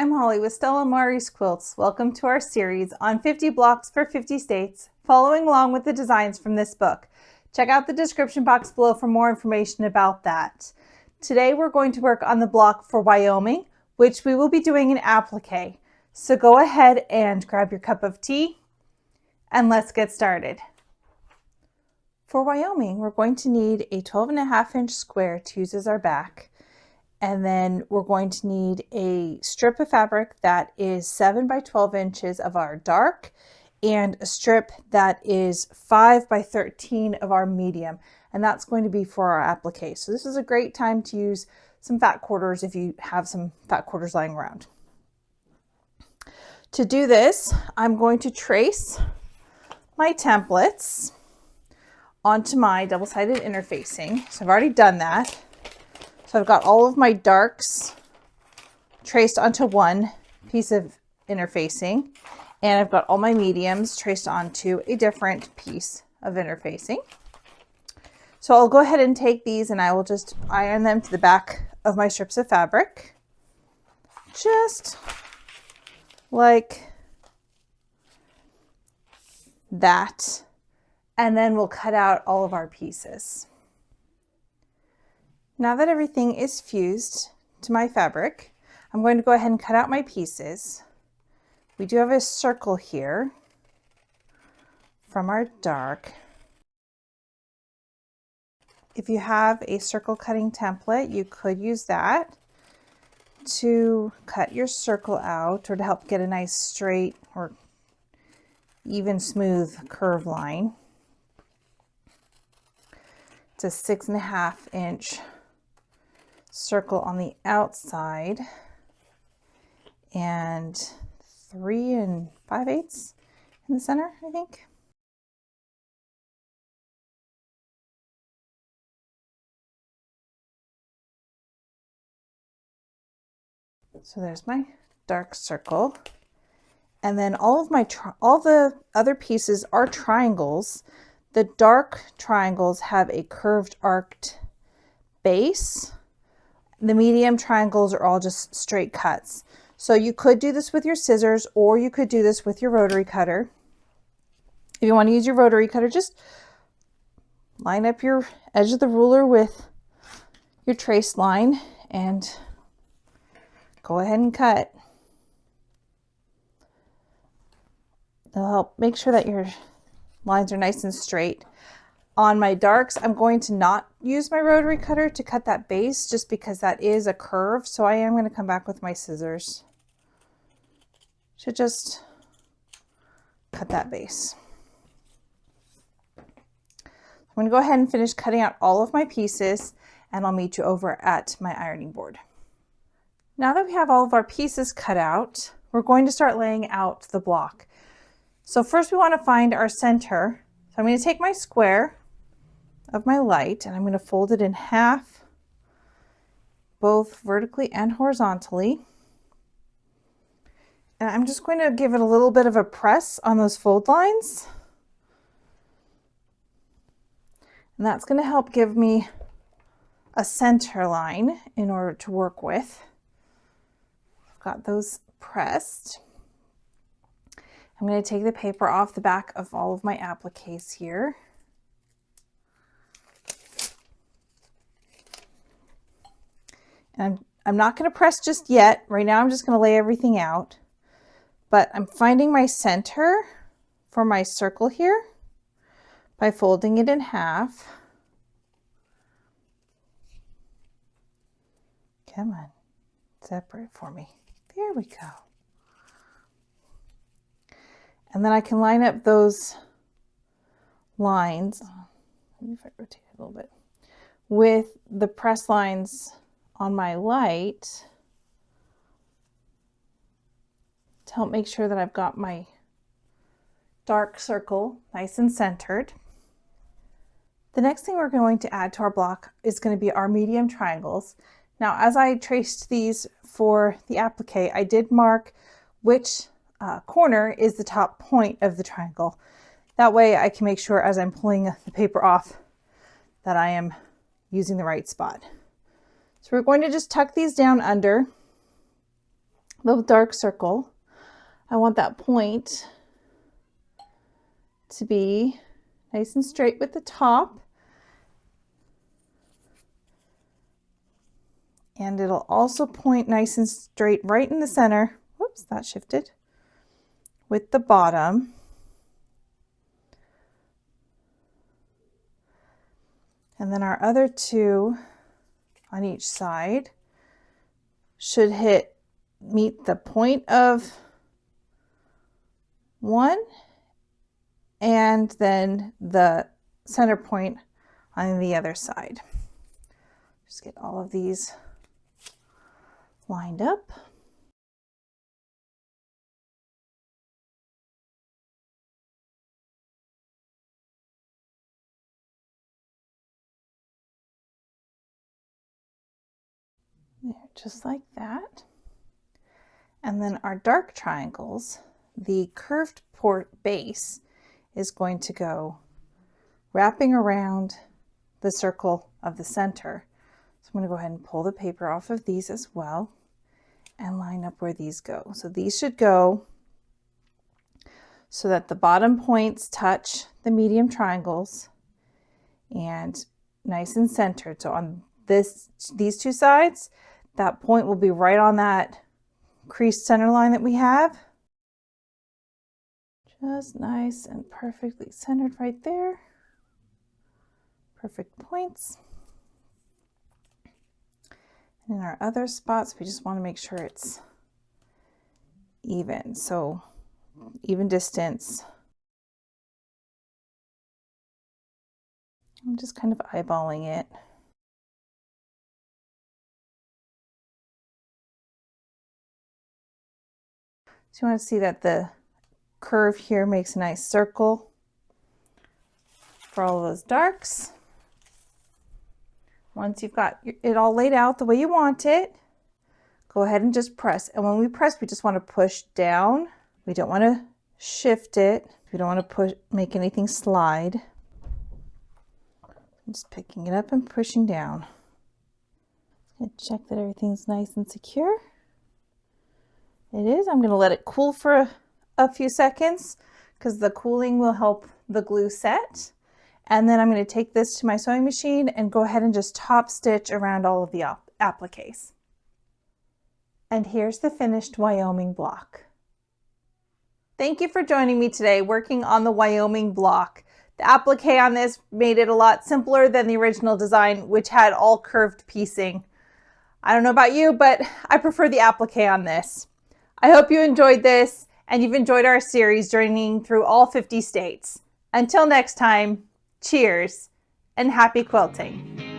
I'm Holly with Stella Mari's Quilts. Welcome to our series on 50 blocks for 50 states, following along with the designs from this book. Check out the description box below for more information about that. Today we're going to work on the block for Wyoming, which we will be doing in applique. So go ahead and grab your cup of tea and let's get started. For Wyoming, we're going to need a 12.5-inch square to use as our back. And then we're going to need a strip of fabric that is 7 by 12 inches of our dark and a strip that is 5 by 13 of our medium. And that's going to be for our applique. So this is a great time to use some fat quarters if you have some fat quarters lying around. To do this, I'm going to trace my templates onto my double-sided interfacing. So I've already done that. So I've got all of my darks traced onto one piece of interfacing, and I've got all my mediums traced onto a different piece of interfacing. So I'll go ahead and take these and I will just iron them to the back of my strips of fabric, just like that. And then we'll cut out all of our pieces. Now that everything is fused to my fabric, I'm going to go ahead and cut out my pieces. We do have a circle here from our dark. If you have a circle cutting template, you could use that to cut your circle out or to help get a nice straight or even smooth curve line. It's a 6.5-inch circle on the outside and 3 5/8 in the center, I think. So there's my dark circle. And then all the other pieces are triangles. The dark triangles have a curved arced base. The medium triangles are all just straight cuts. So you could do this with your scissors or you could do this with your rotary cutter. If you want to use your rotary cutter, just line up your edge of the ruler with your trace line and go ahead and cut. It'll help make sure that your lines are nice and straight. On my darks, I'm going to not use my rotary cutter to cut that base just because that is a curve. So I am going to come back with my scissors to just cut that base. I'm going to go ahead and finish cutting out all of my pieces and I'll meet you over at my ironing board. Now that we have all of our pieces cut out, we're going to start laying out the block. So first we want to find our center. So I'm going to take my square of my light and I'm going to fold it in half, both vertically and horizontally. And I'm just going to give it a little bit of a press on those fold lines. And that's going to help give me a center line in order to work with. I've got those pressed. I'm going to take the paper off the back of all of my appliques here. And I'm not going to press just yet. Right now I'm just going to lay everything out. But I'm finding my center for my circle here by folding it in half. Come on, separate for me. There we go. And then I can line up those lines, maybe if I rotate it a little bit, with the press lines on my light to help make sure that I've got my dark circle nice and centered. The next thing we're going to add to our block is going to be our medium triangles. Now, as I traced these for the applique, I did mark which corner is the top point of the triangle. That way I can make sure as I'm pulling the paper off that I am using the right spot. So we're going to just tuck these down under the dark circle, I want that point to be nice and straight with the top. And it'll also point nice and straight right in the center. Whoops, that shifted. With the bottom. And then our other two on each side should meet the point of one and then the center point on the other side. Just get all of these lined up. There, just like that. And then our dark triangles, the curved base is going to go wrapping around the circle of the center. So I'm going to go ahead and pull the paper off of these as well and line up where these go. So these should go so that the bottom points touch the medium triangles and nice and centered. So on these two sides, that point will be right on that creased center line that we have. Just nice and perfectly centered right there. Perfect points. And in our other spots, we just want to make sure it's even. So even distance. I'm just kind of eyeballing it. So you want to see that the curve here makes a nice circle for all of those darks. Once you've got it all laid out the way you want it, go ahead and just press. And when we press, we just want to push down. We don't want to shift it. We don't want to make anything slide. I'm just picking it up and pushing down. Check that everything's nice and secure. It is. I'm going to let it cool for a few seconds because the cooling will help the glue set. And then I'm going to take this to my sewing machine and go ahead and just top stitch around all of the appliques. And here's the finished Wyoming block. Thank you for joining me today working on the Wyoming block. The applique on this made it a lot simpler than the original design, which had all curved piecing. I don't know about you, but I prefer the applique on this. I hope you enjoyed this and you've enjoyed our series journeying through all 50 states. Until next time, cheers and happy quilting.